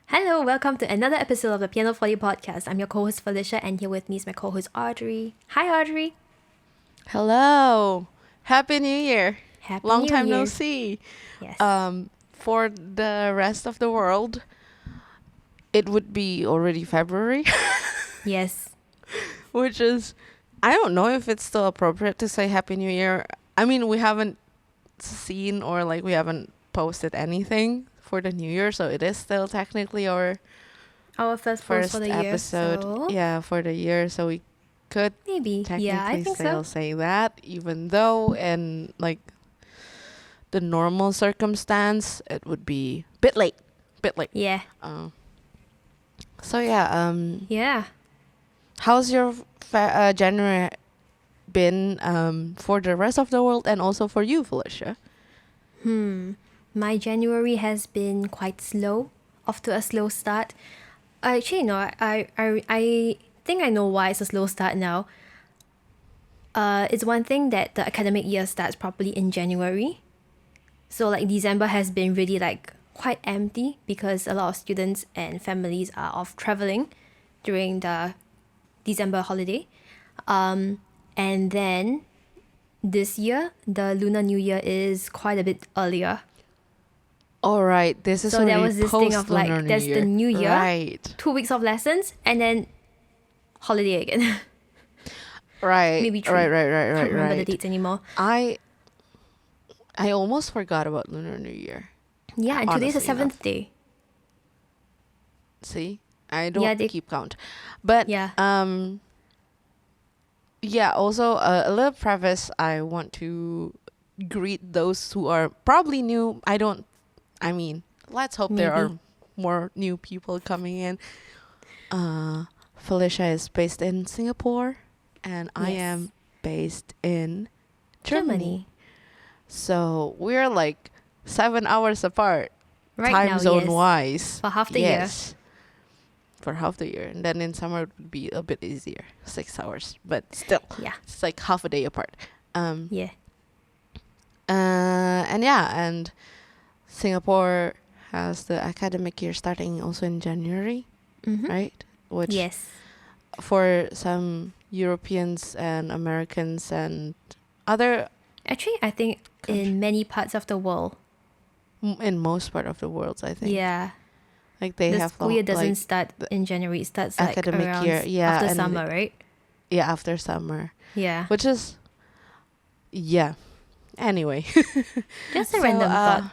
Hello, welcome to another episode of the Pianoforte Podcast. I'm your co-host Felicia, and here with me is my co-host Audrey. Hi, Audrey. Hello. Happy New Year. Happy Long New time Year. no see. Yes. For the rest of the world, it would be already February, Yes. which is, I don't know if it's still appropriate to say Happy New Year. I mean, we haven't seen or we haven't posted anything for the New Year, so it is still technically our Our first post for the episode. year. So Yeah, for the year, so we could maybe. technically Yeah, I think still so. say that, even though in the normal circumstance it would be bit late. Yeah. So yeah, Yeah. how's your January been for the rest of the world and also for you, Felicia? My January has been quite slow, off to a slow start. Actually, no, I think I know why it's a slow start now. It's one thing that the academic year starts properly in January. So December has been really quite empty because a lot of students and families are off traveling during the December holiday. And then this year, the Lunar New Year is quite a bit earlier. All right, this is So there already was this thing of post-Lunar New there's Year. the New Year, Right. 2 weeks of lessons, and then holiday again. Right. Maybe 3. Right. Can't remember the dates anymore. I almost forgot about Lunar New Year. Yeah, and today's the Honestly 7th day. See, I don't Yeah, they- keep count, but Yeah. yeah. Also, a little preface. I want to greet those who are probably new. I mean, let's hope there are Maybe. more new people coming in. Felicia is based in Singapore, and I Yes. am based in Germany. Germany. So we're 7 hours apart, Right time now, zone yes. wise. For half the year. Yes. For half the year. And then in summer it would be a bit easier. 6 hours. But still, Yeah. it's half a day apart. Yeah. And Singapore has the academic year starting also in January, Mm-hmm. right? Which Yes. for some Europeans and Americans and other Actually, I think in many parts of the world, in most part of the world, I think. yeah, They the have school year doesn't start the in January. It starts academic around year, yeah, after and summer, right? yeah, after summer. Yeah. Which is yeah. Anyway. Just a So, random thought.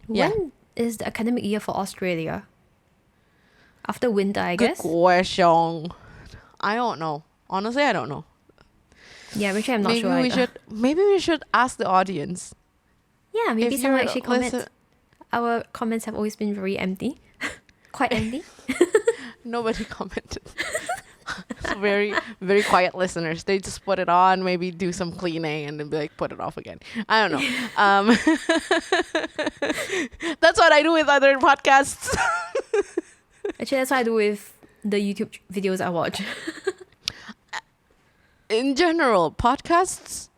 yeah. When is the academic year for Australia? After winter, I Good guess. question. I don't know. Honestly, I don't know. Yeah, actually, I'm not maybe sure. we either. should maybe we should ask the audience. Yeah, maybe If someone you're actually comments. listen- Our comments have always been very empty. Quite empty. Nobody commented. It's very, very quiet listeners. They just put it on, maybe do some cleaning, and then be put it off again. I don't know. That's what I do with other podcasts. Actually, that's what I do with the YouTube videos I watch. In general, podcasts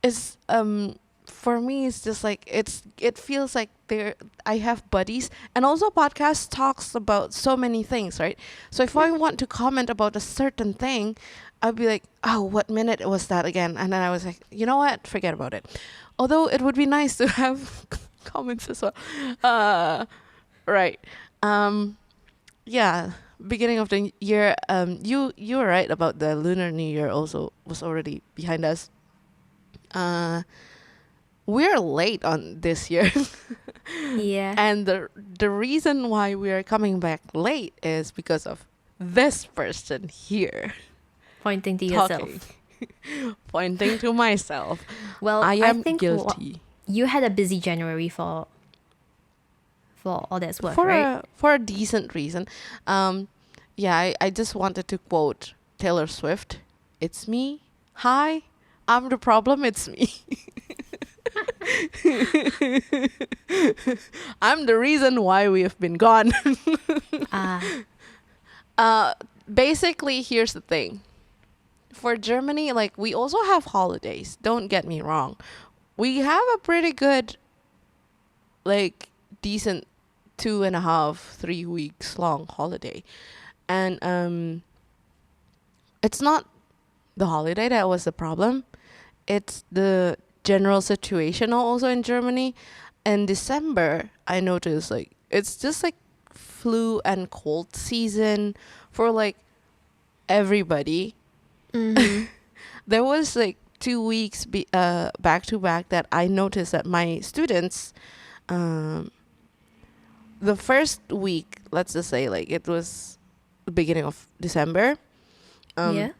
is for me it's just it feels like I have buddies, and also podcast talks about so many things, right? So if I want to comment about a certain thing, I'd be like, oh, what minute was that again? And then I was like, you know what, forget about it. Although it would be nice to have comments as well. Right. Yeah, beginning of the year, you were right about the Lunar New Year also was already behind us. We're late on this year. Yeah. And the reason why we are coming back late is because of this person here Pointing to yourself. talking. Pointing to myself. Well, I am think guilty. you had a busy January for all that's worth, For right? a decent reason. Yeah, I just wanted to quote Taylor Swift. It's me. Hi. I'm the problem. It's me. I'm the reason why we have been gone. Ah, Basically, here's the thing. for Germany, like, we also have holidays. Don't get me wrong. We have a pretty good, like, decent 2.5, 3 weeks long holiday. And it's not the holiday that was the problem. It's the general situation also in Germany. In December, I noticed, like, it's just like flu and cold season for like everybody. Mm-hmm. There was like 2 weeks back to back that I noticed that my students, um, the first week, let's just say, like, it was the beginning of December. Yeah.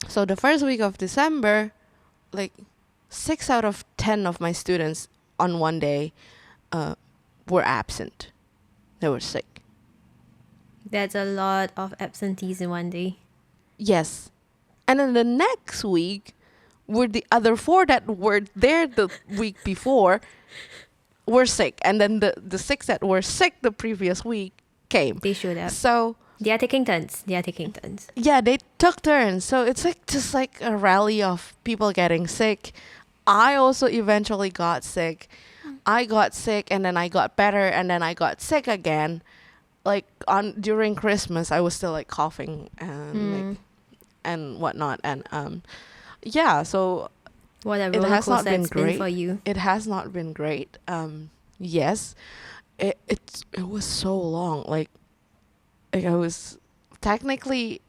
So the first week of December, like 6 out of 10 of my students on one day were absent. They were sick. That's a lot of absentees in one day. Yes. And then the next week were the other 4 that were there the week before were sick. And then the 6 that were sick the previous week came. They showed up. So They are taking turns. yeah, they took turns. So it's like just like a rally of people getting sick. I also eventually got sick. I got sick and then I got better and then I got sick again. Like during Christmas, I was still like coughing and like and whatnot. And yeah, so What a it roller has not coaster been it's been great. for you. It has not been great. Yes, it was so long. Like I was technically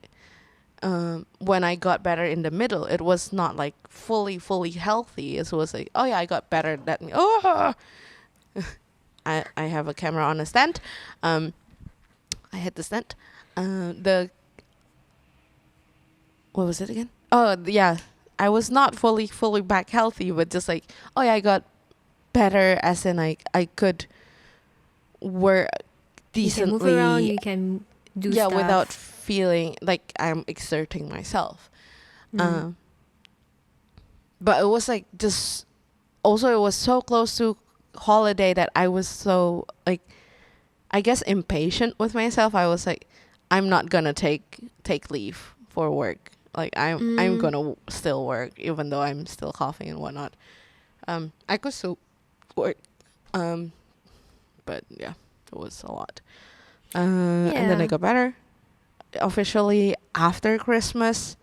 when I got better in the middle, it was not like fully healthy. It was like, oh yeah, I got better. That I have a camera on a stand. I hit the stand. What was it again? Oh yeah, I was not fully back healthy, but just like, oh yeah, I got better, as in I could work You can decently. move around. You can do stuff. Without feeling like I'm exerting myself. But it was like just also it was so close to holiday that I was so like I guess impatient with myself. I was like, I'm not gonna take leave for work. Like I'm gonna still work even though I'm still coughing and whatnot. I could still work. But yeah, it was a lot. And then I got better officially after Christmas.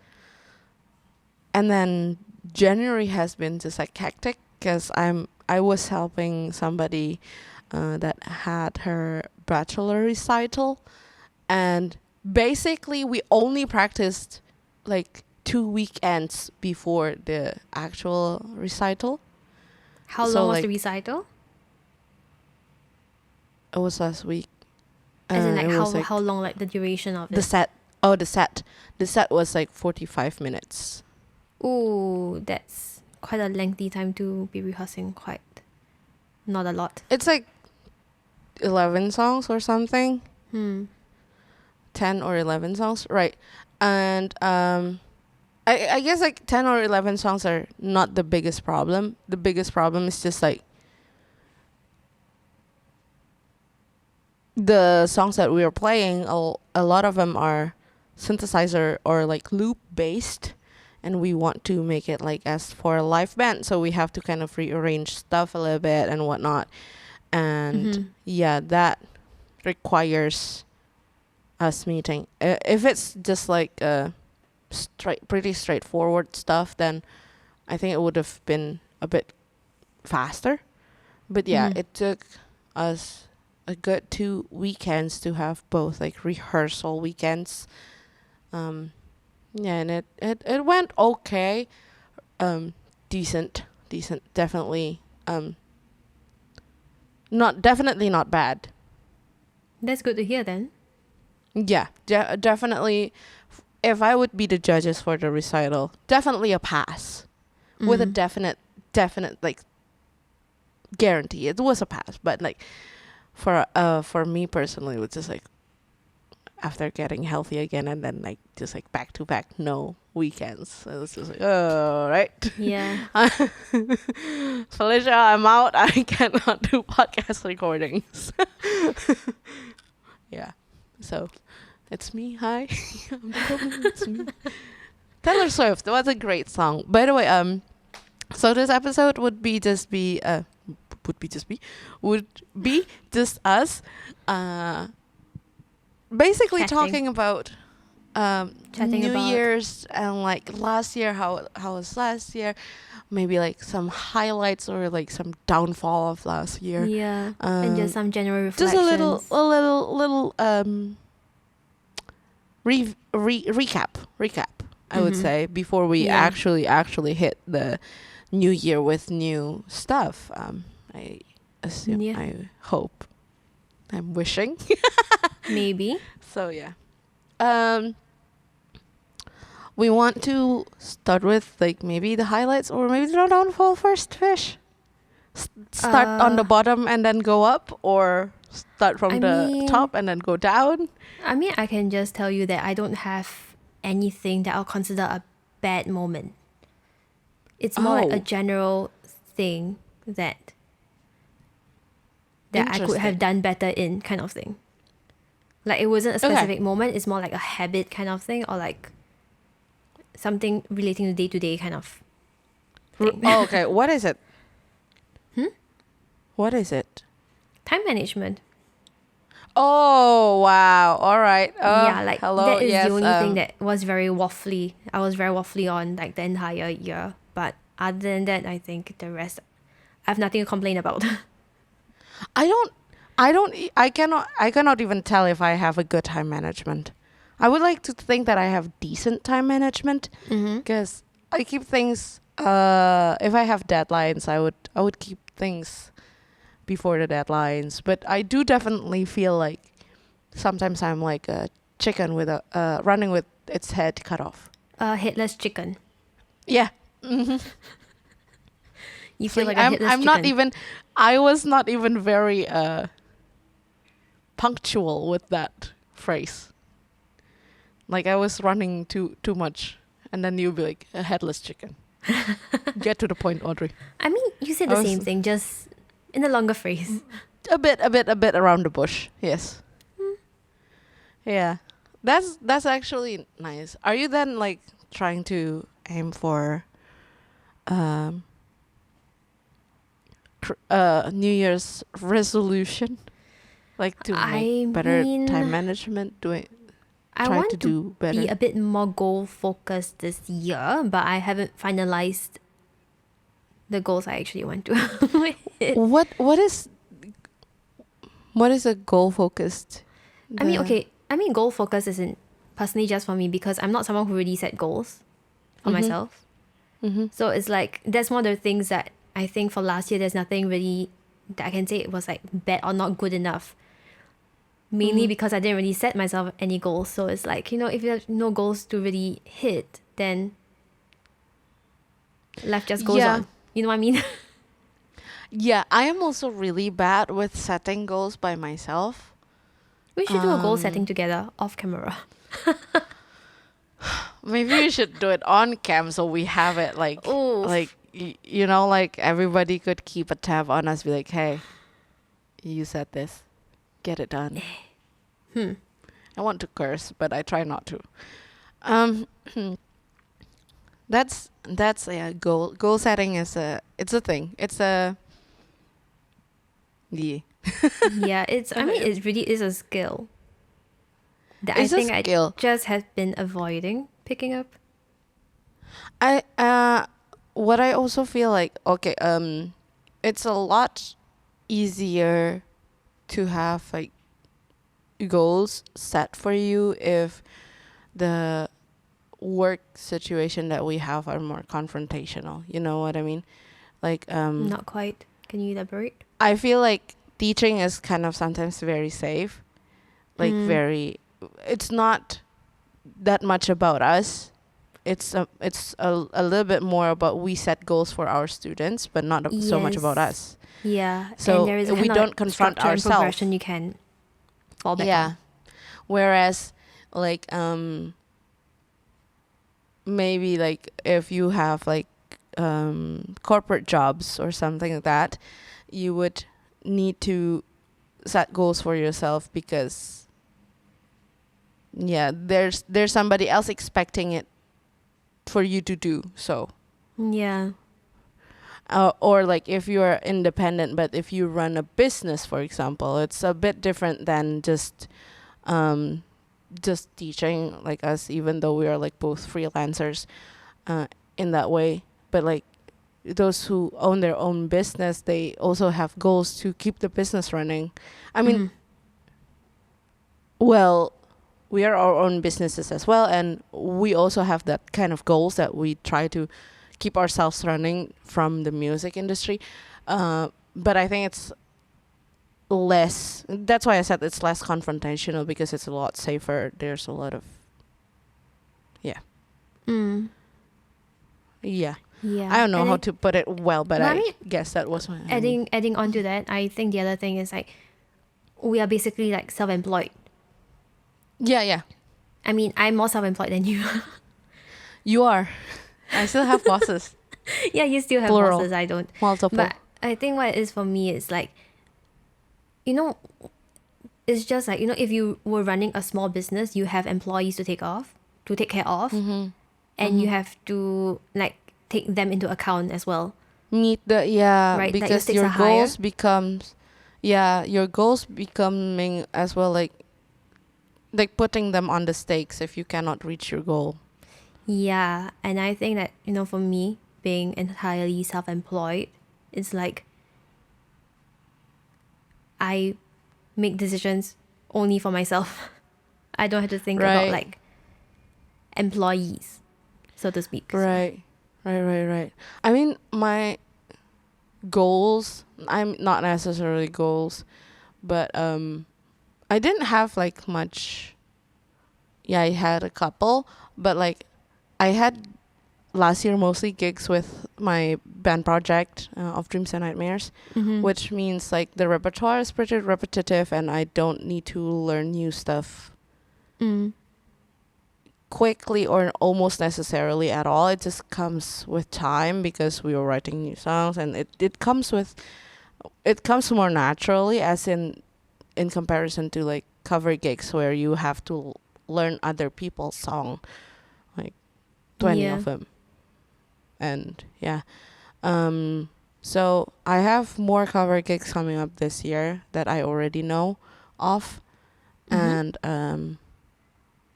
And then January has been just like hectic because I was helping somebody that had her bachelor recital, and basically we only practiced like 2 weekends before the actual recital. How So, long was like, the recital? It was last week. As in, it was, how long, like the duration of it? the set was like 45 minutes. Ooh, that's quite a lengthy time to be rehearsing. Quite, not a lot. It's like 11 songs or something. 10 or 11 songs, right? And I guess like 10 or 11 songs are not the biggest problem. The biggest problem is just like the songs that we are playing, a lot of them are synthesizer or like loop based, and we want to make it like as for a live band, so we have to kind of rearrange stuff a little bit and whatnot. And yeah, that requires us meeting. If it's just like pretty straightforward stuff, then I think it would have been a bit faster. But yeah, it took us a good 2 weekends to have both like rehearsal weekends. Yeah, and it went okay. Decent, definitely. Definitely not bad. That's good to hear then. Yeah, definitely. If I would be the judges for the recital, definitely a pass, with a definite like guarantee. It was a pass, but like for me personally, it was just like after getting healthy again and then like just like back to back no weekends. It was just like, oh, right. Yeah. Felicia, I'm out. I cannot do podcast recordings. Yeah. So it's me. Hi. It's me. Taylor Swift was a great song. By the way, so this episode would be just us, uh, basically Chatting. talking about Chatting New about- Year's and like last year, how was last year, maybe like some highlights or like some downfall of last year. Yeah, and just some general reflections. Just a little recap. I would Mhm. say before we Yeah. actually hit the new year with new stuff. I assume, Yeah. I hope, I'm wishing. Maybe. So yeah, we want to start with like maybe the highlights or maybe the downfall first. Fish. Start on the bottom and then go up, or start from I the mean- top and then go down. I mean, I can just tell you that I don't have anything that I'll consider a bad moment. It's more like a Oh. general thing that I could Interesting. have done better in, kind of thing. Like it wasn't a Okay. specific moment, it's more like a habit kind of thing, or like something relating to day kind of thing. Oh, okay. What is it? Hmm? What is it? Time management. Oh wow! All right. Yeah, like hello. that is Yes, the only thing that was very waffly. I was very waffly on like the entire year. But other than that, I think the rest, I have nothing to complain about. I cannot even tell if I have a good time management. I would like to think that I have decent time management, Mm-hmm. because I keep things. If I have deadlines, I would keep things before the deadlines. But I do definitely feel like sometimes I'm like a chicken with a running with its head cut off. Headless chicken. Yeah. You feel like a I'm headless I'm chicken. not even. I was not even very punctual with that phrase. Like I was running too much, and then you'd be like a headless chicken. Get to the point, Audrey. I mean, you said I the was- same thing, just in a longer phrase. A bit around the bush. Yes. Yeah, that's actually nice. Are you then like trying to aim for New Year's resolution, like to I make better mean, time management, I try want to to do better? be a bit more goal focused this year, but I haven't finalized the goals I actually want to hit. What is a goal focused? I mean, okay. I mean, goal focus isn't personally just for me because I'm not someone who really set goals for myself. Mm-hmm. So it's like that's one of the things that I think for last year there's nothing really that I can say it was like bad or not good enough. Mainly because I didn't really set myself any goals. So it's like, you know, if you have no goals to really hit, then life just goes Yeah. on. You know what I mean? Yeah, I am also really bad with setting goals by myself. We should do a goal setting together off camera. Maybe we should do it on cam so we have it like Oof. like you know, like everybody could keep a tab on us, be like, hey, you said this, get it done. I want to curse, but I try not to. That's a goal setting is it's a thing. It's a yeah. Yeah, I mean, it really is a skill that It's a I think skill. I just have been avoiding picking up. What I also feel like, okay, it's a lot easier to have like goals set for you if the work situation that we have are more confrontational. You know what I mean? Like Not quite. Can you elaborate? I feel like teaching is kind of sometimes very safe. Like very, it's not that much about us. It's a little bit more about we set goals for our students, but not so much about Yes. us. Yeah. So and there is a we kind of don't like confront structure and ourselves. progression you can fall back Yeah. on. Whereas like maybe like if you have like corporate jobs or something like that, you would need to set goals for yourself because there's somebody else expecting it for you to do so. Yeah. Or like if you're independent, but if you run a business, for example, it's a bit different than um, just teaching like us, even though we are like both freelancers in that way. But like those who own their own business, they also have goals to keep the business running. I mean, well, we are our own businesses as well, and we also have that kind of goals that we try to keep ourselves running from the music industry. But I think it's less, that's why I said it's less confrontational, because it's a lot safer. There's a lot of Mm. yeah Yeah. I don't know And how to put it well, but No, I I mean, guess that was my adding on to that, I think the other thing is like we are basically like self-employed. yeah. I mean, I'm more self-employed than you. You are. I still have bosses. Yeah, you still have Plural. bosses. I don't. Multiple. But I think what it is for me is like, you know, it's just like, you know, if you were running a small business, you have employees to take care of, and you have to like take them into account as well. Meet the Right, like your because stakes your are higher. goals becomes your goals becoming as well, like putting them on the stakes if you cannot reach your goal. Yeah, and I think that, you know, for me, being entirely self-employed, it's like I make decisions only for myself. I don't have to think about Right. like employees, so to speak. Right. I mean, my goals, I'm not necessarily goals, but I didn't have like much. Yeah, I had a couple, but like I had last year mostly gigs with my band project of Dreams and Nightmares, which means like the repertoire is pretty repetitive, and I don't need to learn new stuff Mm. quickly or almost necessarily at all. It just comes with time because we were writing new songs, and it comes more naturally, as in comparison to like cover gigs where you have to learn other people's song, like 20 Yeah. of them. And so I have more cover gigs coming up this year that I already know of. And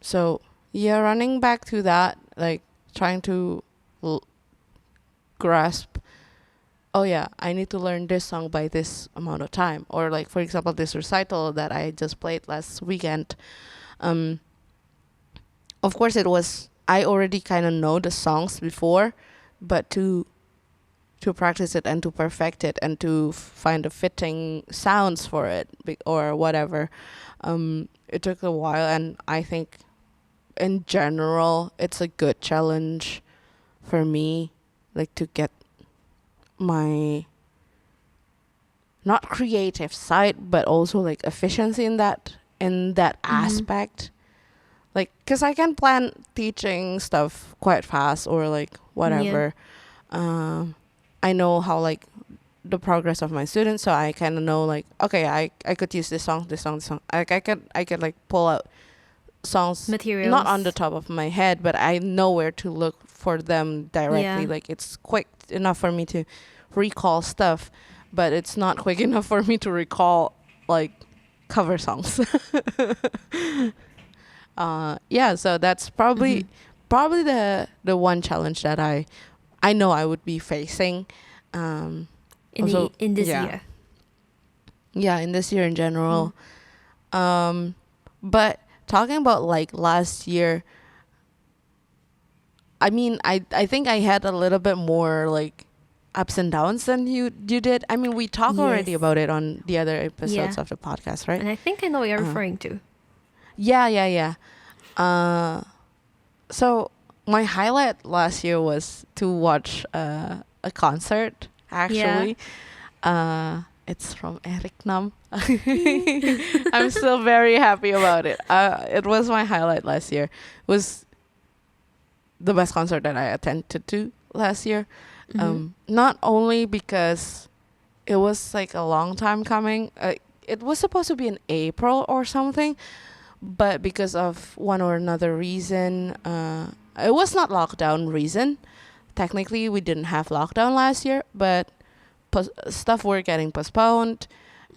so running back to that, like trying to grasp, oh yeah, I need to learn this song by this amount of time. Or like, for example, this recital that I just played last weekend. Of course, I already kind of know the songs before, but to practice it and to perfect it and to find the fitting sounds for it or whatever, it took a while. And I think in general it's a good challenge for me, like to get my not creative side but also like efficiency in that aspect, like because I can plan teaching stuff quite fast or like whatever. I know how like the progress of my students, so I kind of know like, okay, I could use this song. Like I could like pull out songs Materials. not on the top of my head, but I know where to look for them directly. Yeah. Like it's quick enough for me to recall stuff, but it's not quick enough for me to recall like cover songs. So that's probably the one challenge that I know I would be facing in this yeah. year. Yeah, in this year in general. But talking about like last year, I mean, I think I had a little bit more like ups and downs than you did. I mean, we talked already Yes. about it on the other episodes Yeah. of the podcast, right? And I think I know what you're referring to. Yeah. So my highlight last year was to watch a concert, actually. It's from Eric Nam. I'm still very happy about it. It was my highlight last year. It was the best concert that I attended to last year. Not only because it was like a long time coming. It was supposed to be in April or something, but because of one or another reason, it was not lockdown reason. Technically, we didn't have lockdown last year, but stuff were getting postponed,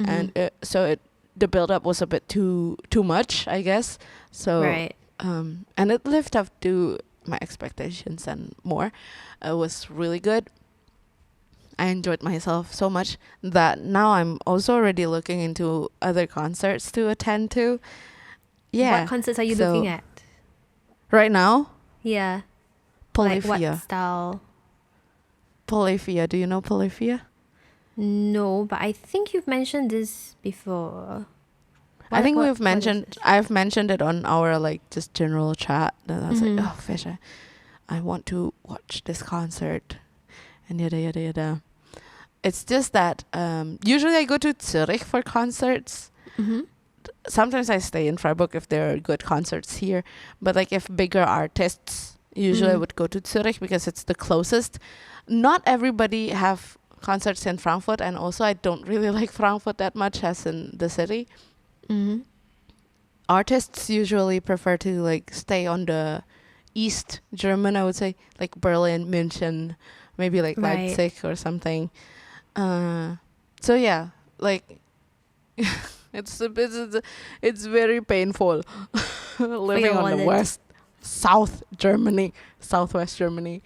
and the build up was a bit too much, I guess. So Right. and it lived up to my expectations and more. It was really good. I enjoyed myself so much that now I'm also already looking into other concerts to attend to. Yeah. What concerts are you so looking at? right now? Yeah. Like what Polyphia. style? Polyphia. Do you know Polyphia? No, but I think you've mentioned this before. I think what is this? I've mentioned it on our like just general chat. And I was like, Mhm. oh, Fish, I want to watch this concert. And yada, yada, yada. It's just that usually I go to Zurich for concerts. Mhm. Sometimes I stay in Freiburg if there are good concerts here. But like if bigger artists, usually I would go to Zurich because it's the closest. Not everybody have concerts in Frankfurt, and also I don't really like Frankfurt that much as in the city. Mhm. Artists usually prefer to like stay on the East German, I would say, like Berlin, München, maybe like Right. Leipzig or something. So yeah, like it's very painful living your on the wallet. Southwest Germany.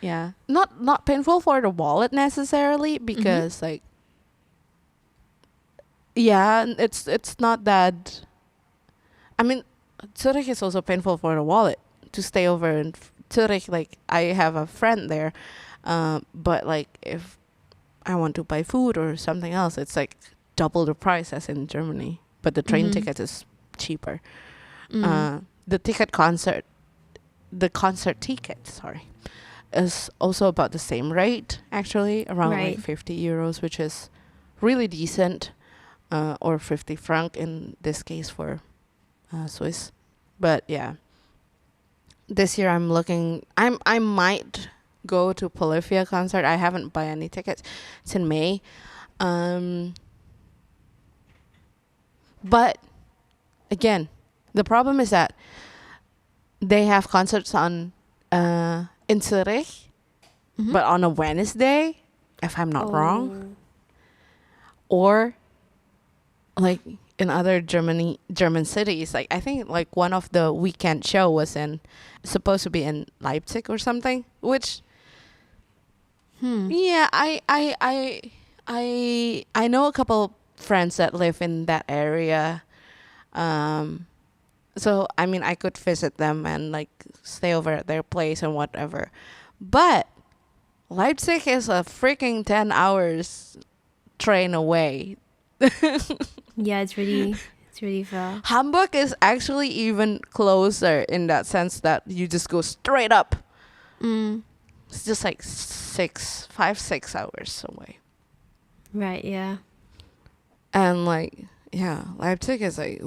Yeah, not painful for the wallet necessarily because like yeah, it's not that. I mean, Zurich is also painful for the wallet to stay over in Zurich. Like I have a friend there, but like if I want to buy food or something else, it's like double the price as in Germany. But the train ticket is cheaper. The concert ticket, sorry, is also about the same rate actually, around Right. like 50 euros, which is really decent, or 50 franc in this case for Swiss. But yeah, this year I might go to Polyphia concert. I haven't buy any tickets. It's in May. But again, the problem is that they have concerts on in Zurich, but on a Wednesday, if I'm not wrong, or like in other German cities. Like I think like one of the weekend show was supposed to be in Leipzig or something, which yeah, I know a couple friends that live in that area. So I mean I could visit them and like stay over at their place and whatever. But Leipzig is a freaking 10 hours train away. Yeah, it's really far. Hamburg is actually even closer in that sense that you just go straight up. It's just like 6 hours away. Right, yeah. And like, yeah, Leipzig is like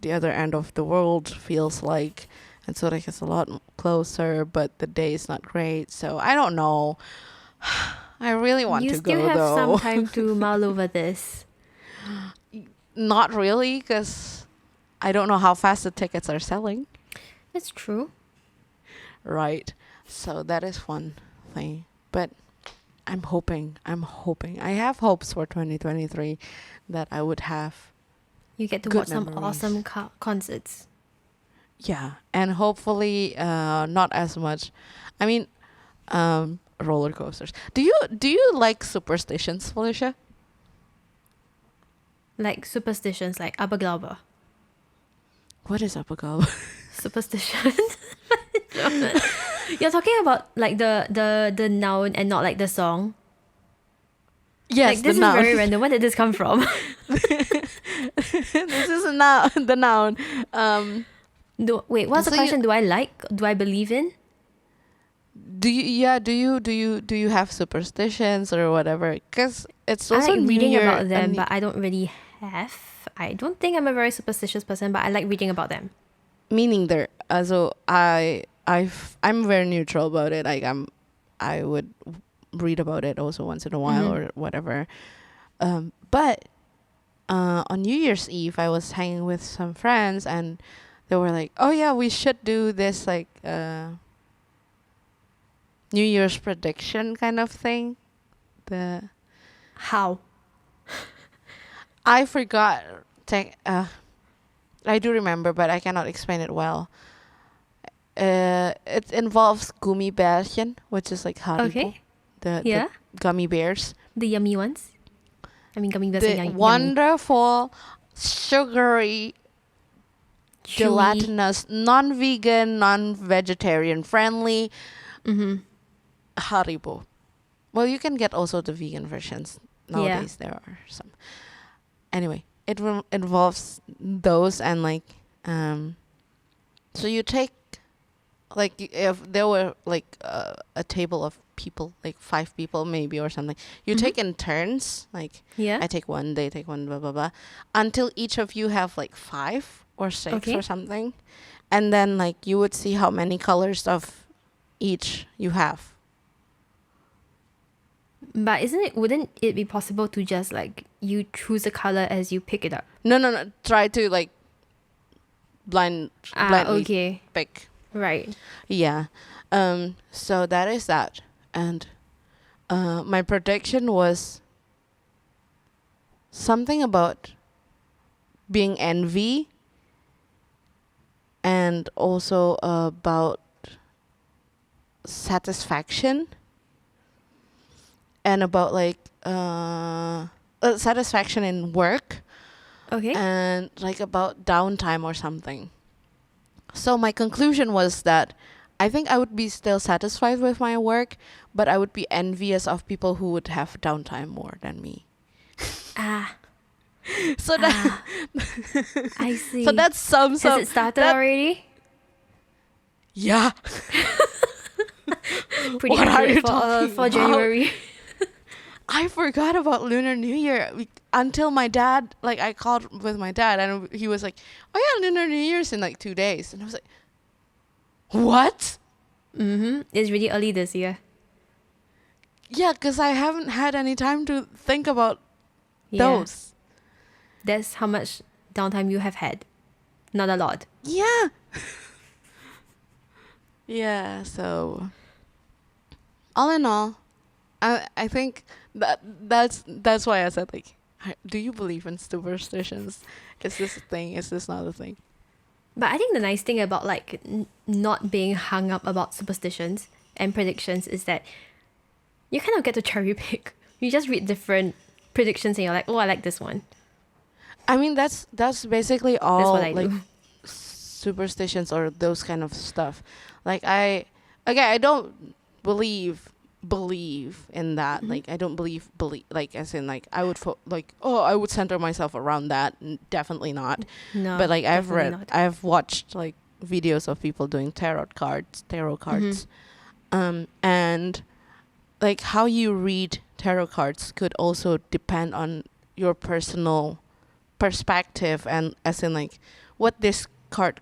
the other end of the world, feels like. And Zurich is a lot closer, but the day is not great. So I don't know. I really want You to still go have though. some time to mull over this. Not really, because I don't know how fast the tickets are selling. That's true. Right. So that is one thing. But I'm hoping. I have hopes for 2023 that I would have. You get to Good watch some memories. awesome concerts. Yeah. And hopefully not as much. I mean, roller coasters. Do you like superstitions, Felicia? Like superstitions, like Aberglaube. What is Apogal? Superstition. You're talking about like the noun and not like the song. Yes, Like this the is noun. very random. Where did this come from? This is the noun. Wait, what's the So you- question? Do I like? Do I believe in? Do you have superstitions or whatever? Because it's I also like New reading Year about them, and but I don't really have. I don't think I'm a very superstitious person, but I like reading about them. meaning there. So I'm very neutral about it. Like I would read about it also once in a while or whatever. But on New Year's Eve, I was hanging with some friends and they were like, "Oh yeah, we should do this like New Year's prediction kind of thing. The How? I forgot. I do remember, but I cannot explain it well. It involves gummibärchen, which is like Haribo, Okay. the Yeah. gummy bears. The yummy ones. I mean, gummy bears are The yummy. wonderful, sugary, Chewy. gelatinous, non-vegan, non-vegetarian friendly Mm-hmm. Haribo. Well, you can get also the vegan versions. Nowadays there are some. Anyway, it involves those and like so you take like if there were like a table of people, like 5 people maybe or something, you Mhm. take in turns, like Yeah. I take one, they take one, blah blah blah, until each of you have like 5 or 6 Okay. or something, and then like you would see how many colors of each you have. But wouldn't it be possible to just like you choose a color as you pick it up? No, try to like blindly Okay. pick. Right. Yeah. So that is that. And my prediction was something about being envy and also about satisfaction and about like satisfaction in work Okay. and like about downtime or something. So my conclusion was that I think I would be still satisfied with my work, but I would be envious of people who would have downtime more than me. Ah. So that I see. so that sums Has up. it started that- already? Yeah. Pretty What are you accurate talking for about? January. I forgot about Lunar New Year until my dad, like I called with my dad and he was like, "Oh yeah, Lunar New Year's in like 2 days." And I was like, "What?" Mm-hmm. It's really early this year. Yeah, because I haven't had any time to think about Yeah. those. That's how much downtime you have had. Not a lot. Yeah. Yeah, so all in all, I think that's why I said like, do you believe in superstitions? Is this a thing? Is this not a thing? But I think the nice thing about like not being hung up about superstitions and predictions is that you kind of get to cherry pick. You just read different predictions and you're like, oh, I like this one. I mean, that's basically all That's what I like do. superstitions or those kind of stuff. Like I don't believe in that. Mhm. Like I don't believe like as in like I would like I would center myself around that. Definitely not. No. But like definitely not. I've watched like videos of people doing tarot cards, and like how you read tarot cards could also depend on your personal perspective and as in like what this card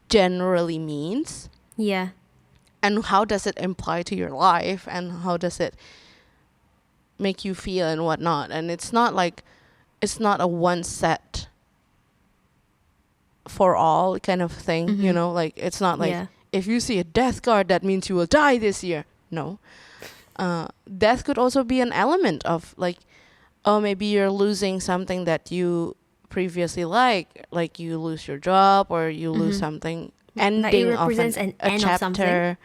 generally means Yeah. and how does it imply to your life and how does it make you feel and whatnot. And it's not a one set for all kind of thing, you Mhm. know, like it's not like Yeah. if you see a death card that means you will die this year. No. Death could also be an element of like, oh, maybe you're losing something that you previously like you lose your job or you lose Mhm. something, Like it ending of represents an a end of something. chapter.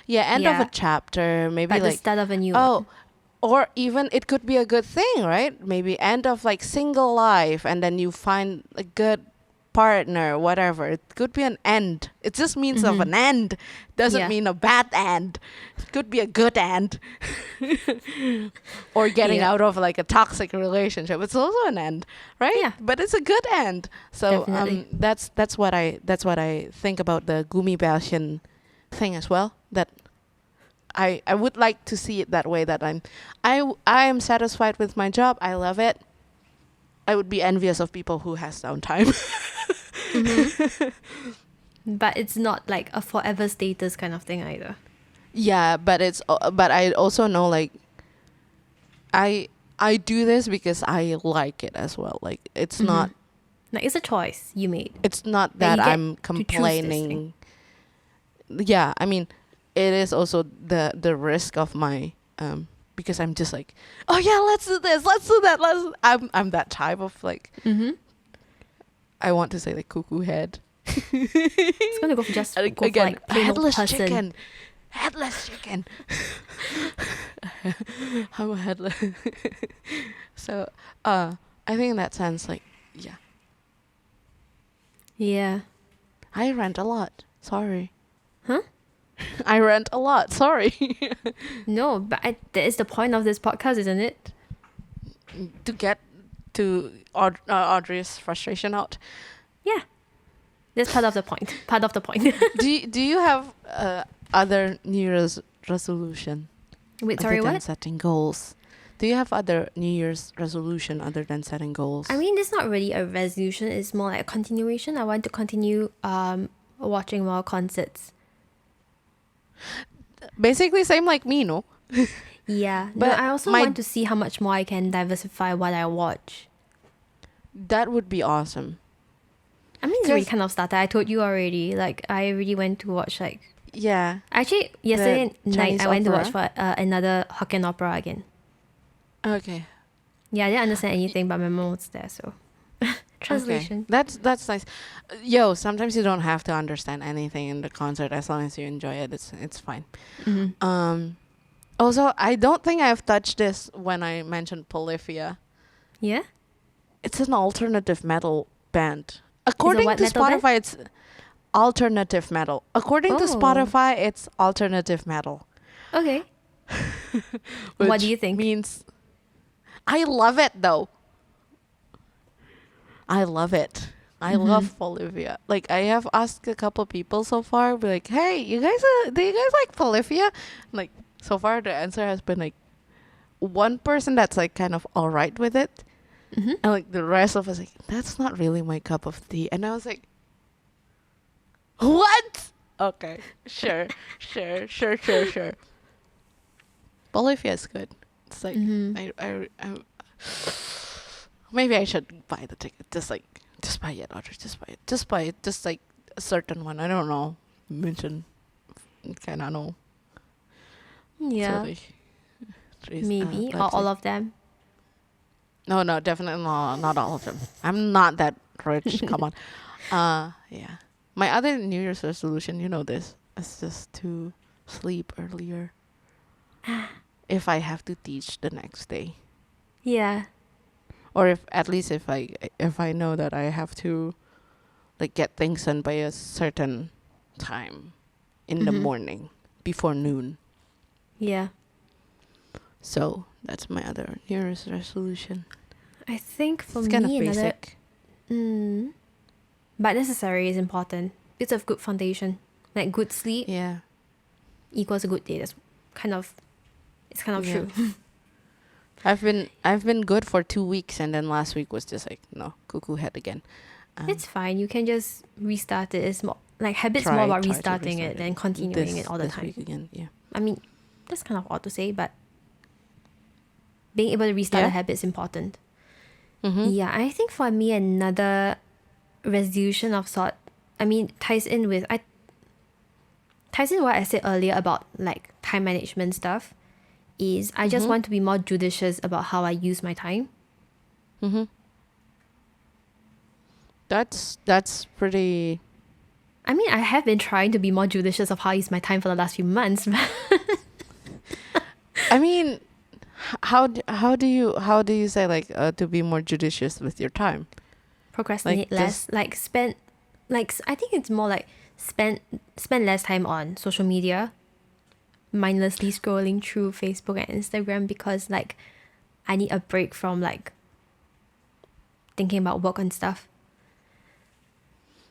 Yeah, end of Yeah. a chapter, maybe Like the like start of a new oh, or even it could be a good thing, right? Maybe end of like single life and then you find a good partner, whatever. It could be an end. It just means of Mhm. an end. Doesn't Yeah. mean a bad end. It could be a good end. Or getting Yeah. out of like a toxic relationship. It's also an end, right? Yeah. But it's a good end. So Definitely. that's what I think about the gummibärchen thing as well. That I would like to see it that way. That I am satisfied with my job. I love it. I would be envious of people who has downtime. Mhm. But it's not like a forever status kind of thing either. Yeah, but but I also know like I do this because I like it as well. Like it's Mhm. not Like it's a choice you made. it's not That that you get I'm to choose this complaining. Yeah, I mean it is also the risk of my because I'm just like, oh yeah, let's do this, let's do that, I'm that type of like, Mm-hmm. I want to say like cuckoo head. It's gonna go for just Like, go for again, like plain old headless person. chicken. Headless chicken. I'm a headless. So, I think in that sense, like, yeah, Yeah. I rant a lot. Sorry. Huh? I rant a lot. Sorry. No, but that is the point of this podcast, isn't it? To get to Audrey's frustration out. Yeah. That's part of the point. Part of the point. Do you have other New Year's resolution? Wait, other sorry, than what? setting goals? Do you have other New Year's resolution other than setting goals? I mean, it's not really a resolution. It's more like a continuation. I want to continue watching more concerts. Basically, same like me, no? Yeah. But no, I also my- want to see how much more I can diversify what I watch. That would be awesome. I mean, it's already Just- kind of started. I told you already. Like, I already went to watch, like... Yeah. Actually, yesterday night, Chinese I went to opera? watch for another Hokkien opera again. Okay. Yeah, I didn't understand anything, but my mom was there, so... Translation. Okay. That's nice. Yo, sometimes you don't have to understand anything in the concert as long as you enjoy it. It's fine. Mm-hmm. Also, I don't think I've touched this when I mentioned Polyphia. Yeah? It's an alternative metal band. According what to metal band? Spotify, it's alternative metal. According to Oh. Spotify, it's alternative metal. Okay. What which do you think? Means I love it though. I love it. I love Polyphia. Like, I have asked a couple people so far, be like, "Hey, do you guys like Polyphia?" Like, so far the answer has been like one person that's like kind of all right with it, Mm-hmm. and like the rest of us like, that's not really my cup of tea. And I was like, what? Okay, sure. Polyphia is good. It's like I maybe I should buy the ticket. Just buy it, Audrey. Just buy it. Just buy it. Just like a certain one. I don't know. Mention. Kind of know. Yeah. So, like, Maybe. Or let's all see. of them. No, definitely not all of them. I'm not that rich. Come on. Yeah. My other New Year's resolution, you know this, is just to sleep earlier. If I have to teach the next day, Yeah. or if I know that I have to, like, get things done by a certain time in the Mhm. morning before noon. Yeah. So that's my other New Year's resolution. I think for It's me, kind of another... basic. But necessary is important. It's a good foundation. Like, good sleep Yeah. equals a good day. That's it's kind of Yeah. true. I've been good for 2 weeks, and then last week was just like, no, cuckoo head again. It's fine. You can just restart it. It's more like habits Try- more about try to restarting restart it than continuing it all the this time. week again. Yeah. I mean, that's kind of odd to say, but being able to restart Yeah. a habit is important. Mm-hmm. Yeah, I think for me another resolution of sort, I mean, ties in what I said earlier about like time management stuff, is I just want to be more judicious about how I use my time. Mm-hmm. That's pretty. I mean, I have been trying to be more judicious of how I use my time for the last few months. I mean, how do you say, like, to be more judicious with your time? Procrastinate Like, less. Like spend, like I think it's more like spend less time on social media, mindlessly scrolling through Facebook and Instagram, because like I need a break from like thinking about work and stuff.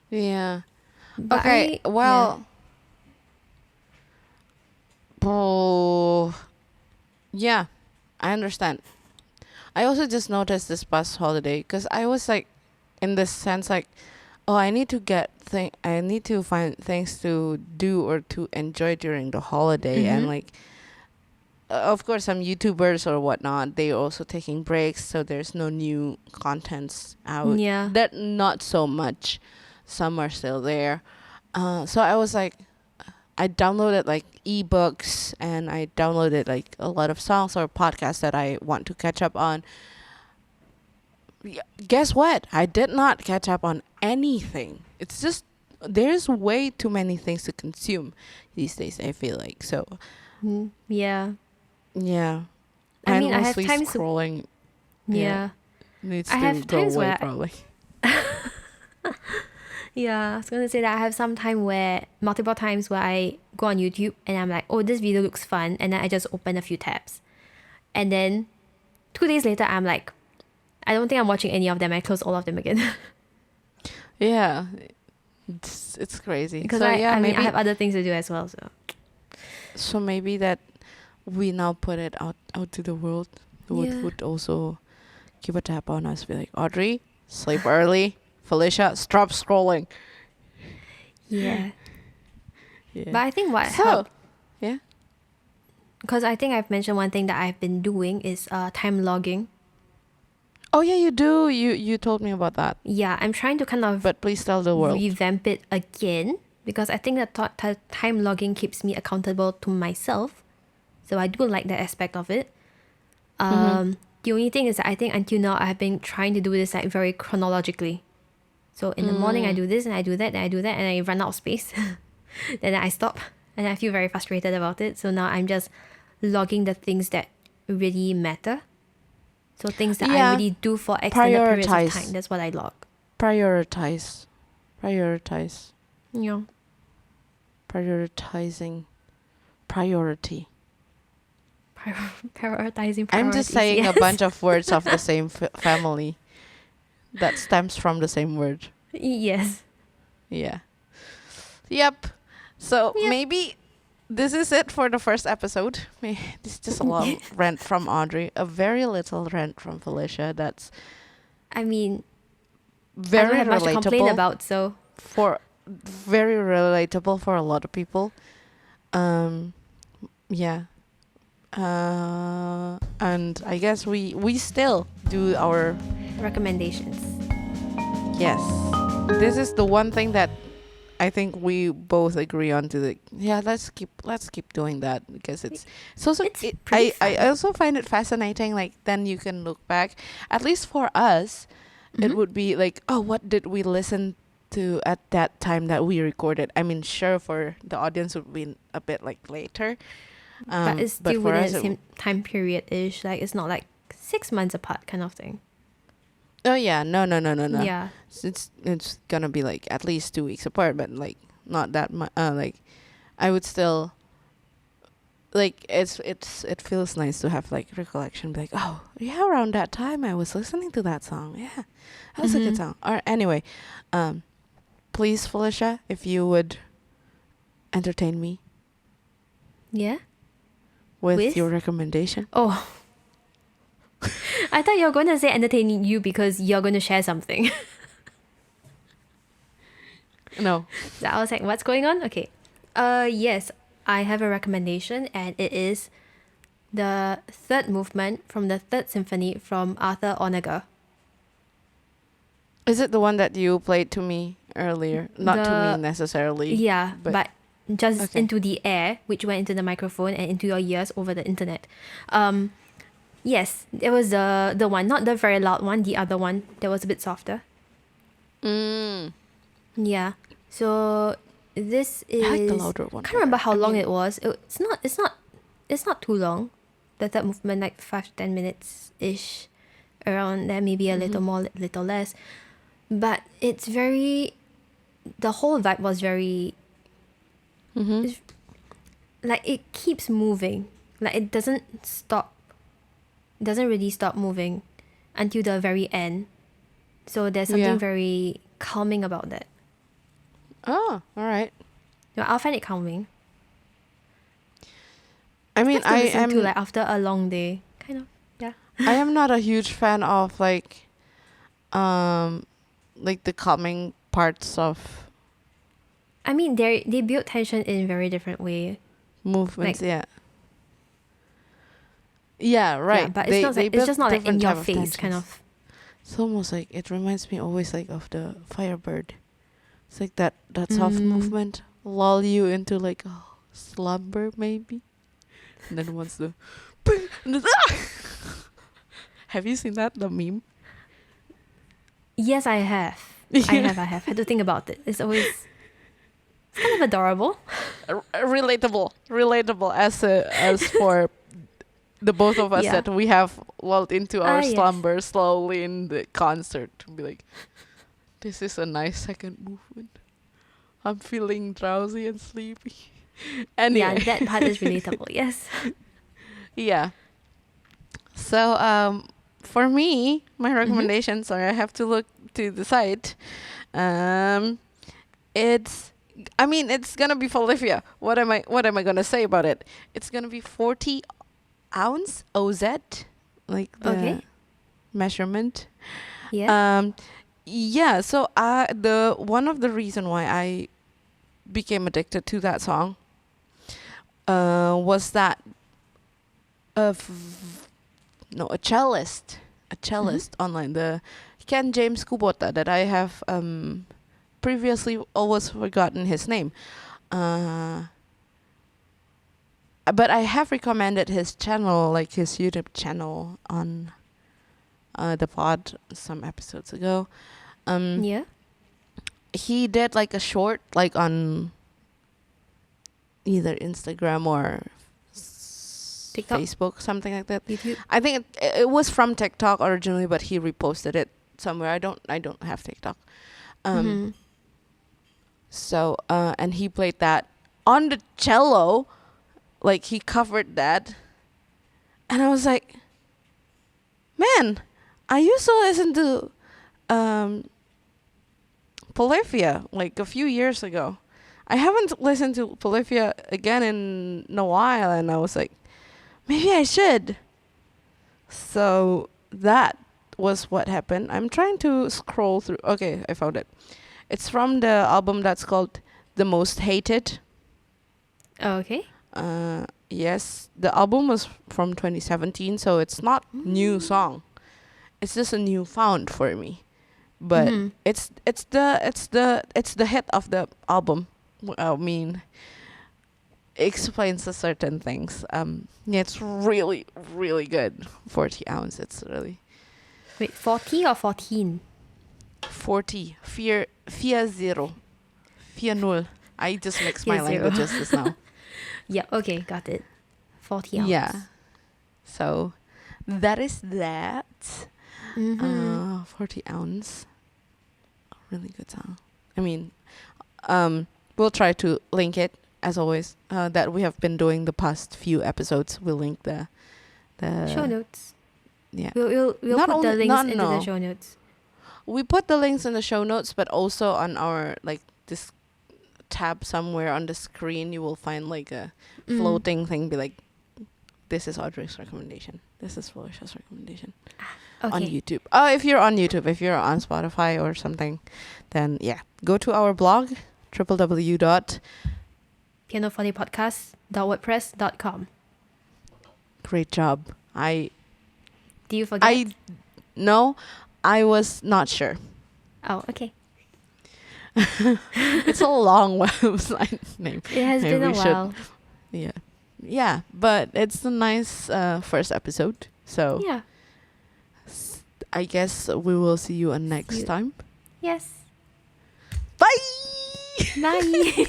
Yeah. But Okay. Well. Oh. Yeah, I understand. I also just noticed this past holiday, because I was like, in this sense, like, oh, I need to find things to do or to enjoy during the holiday, and like, of course, some YouTubers or whatnot, they're also taking breaks, so there's no new contents out. Yeah. That not so much. Some are still there. So I was like, I downloaded like ebooks, and I downloaded like a lot of songs or podcasts that I want to catch up on. Guess what? I did not catch up on anything. It's just there's way too many things to consume these days, I feel like. So Yeah. yeah. I mean, I have Endlessly times scrolling yeah. needs I to have go times away where probably. Yeah, I was gonna say that I have some time where multiple times where I go on YouTube and I'm like, oh, this video looks fun, and then I just open a few tabs, and then 2 days later I'm like, I don't think I'm watching any of them. I close all of them again Yeah. It's crazy. because So I yeah, mean I maybe have other things to do as well. So maybe that we now put it out to the world. The world Yeah. would also keep a tap on us, be like, Audrey, sleep early. Felicia, stop scrolling. yeah. Yeah. But I think what So helped, yeah. because I think I've mentioned one thing that I've been doing is time logging. Oh yeah, you do. You told me about that. Yeah, I'm trying to kind of But please tell the world. revamp it again because I think that time logging keeps me accountable to myself. So I do like that aspect of it. The only thing is that I think until now I have been trying to do this like very chronologically. So in the morning I do this and I do that and I do that and I run out of space. Then I stop and I feel very frustrated about it. So now I'm just logging the things that really matter. So things that I Yeah. really do for extended periods of Prioritize. time. That's what I log. Prioritize. You know. Prioritizing. Priority. Prioritizing priorities. I'm just saying yes. a bunch of words of the same family that stems from the same word. Yes. Yeah. Yep. So Yep. maybe this is it for the first episode. This is just a long rant from Audrey, a very little rant from Felicia. That's I mean, I very don't have much to complain relatable about, so for very relatable for a lot of people. Yeah. And I guess we still do our recommendations. yes. This is the one thing that I think we both agree on to the let's keep doing that because it's also It's pretty I fun. also find it fascinating, like then you can look back, at least for us it would be like, oh, what did we listen to at that time that we recorded? I mean, sure, for the audience would be a bit like later, But it's still for within us the it same time period ish. Like it's not like 6 months apart kind of thing. oh yeah, no. Yeah. It's gonna be like at least 2 weeks apart, but like not that much. Like I would still like it feels nice to have like recollection, be like, oh yeah, around that time I was listening to that song. Yeah, that was a good song. Or anyway, please Felicia, if you would entertain me Yeah. with your recommendation. Oh. I thought you were going to say entertaining you because you're going to share something. No. So I was like, what's going on? Okay. Yes, I have a recommendation, and it is the third movement from the Third Symphony from Arthur Honegger. Is it the one that you played to me earlier? Not to me necessarily. Yeah, but just okay. into the air, which went into the microphone and into your ears over the internet. Yes, it was the one, not the very loud one, the other one that was a bit softer. Yeah. So this is I like the louder one. I can't remember how long it was. It's not too long. The third movement, like 5 to 10 minutes ish, around there, maybe a little more, little less. But it's very, the whole vibe was very, it's, like it keeps moving. Like it doesn't stop. It doesn't really stop moving until the very end. So there's something very calming about that. Oh, all right. No, I'll find it calming. I mean, Nice to listen to like after a long day, kind of. Yeah. I am not a huge fan of like the calming parts of I mean, they build tension in very different way. movements. Like- Yeah, right. Yeah, but it's just not like in build your different type of face, kind tensions. of. It's almost like it reminds me always like of the Firebird. It's like that soft movement lull you into like slumber maybe. And then once the and then, have you seen that, the meme? Yes, I have. I have. Had to think about it. It's kind of adorable. Relatable as for the both of us, Yeah. that we have lulled into our Yes. slumber slowly in the concert to be like, this is a nice second movement. I'm feeling drowsy and sleepy. Anyway. Yeah, that part is relatable. Yes. Yeah. So for me, my recommendation, sorry, I have to look to the site. It's gonna be Felicia. What am I gonna say about it? It's gonna be 40 ounce OZ, like the Okay. measurement. Yeah. Yeah, so the one of the reason why I became addicted to that song was that a cellist online, the Ken James Kubota, that I have previously always forgotten his name. But I have recommended his channel, like his YouTube channel on the pod some episodes ago. Yeah. He did like a short, like on either Instagram or TikTok. Facebook, something like that. YouTube. I think it was from TikTok originally, but he reposted it somewhere. I don't have TikTok. So and he played that on the cello, like he covered that, and I was like, man, I used to listen to Polyphia like a few years ago. I haven't listened to Polyphia again in a while, and I was like, maybe I should. So that was what happened. I'm trying to scroll through. Okay, I found it. It's from the album that's called The Most Hated. Oh, okay. Yes, the album was from 2017, so it's not new song. It's just a new found for me. But it's the hit of the album. I mean, explains a certain things. Yeah, it's really, really good. 40 ounce. It's really Wait, 40 or 14? 40. Fear zero. Fear null. I just mixed my Fear zero. languages just now. Yeah, okay, got it. 40 ounce. Yeah. So that is that. 40 ounce. Really good song. I mean, we'll try to link it as always. That we have been doing the past few episodes. We'll link the Show notes. Yeah. We'll Not put the only- links not- into no. the show notes. We put the links in the show notes, but also on our like this tab somewhere on the screen, you will find like a floating thing. Be like, this is Audrey's recommendation. This is Felicia's recommendation. Okay. On YouTube. Oh, if you're on YouTube, if you're on Spotify or something, then yeah, go to our blog, www. Pianoforte Podcast.wordpress.com. Great job. Do you forget? No, I was not sure. Oh, okay. It's a long website name. It has Maybe been a we should- while. Yeah, but it's a nice first episode. So Yeah. I guess we will see you next time. Yes. Bye. Bye.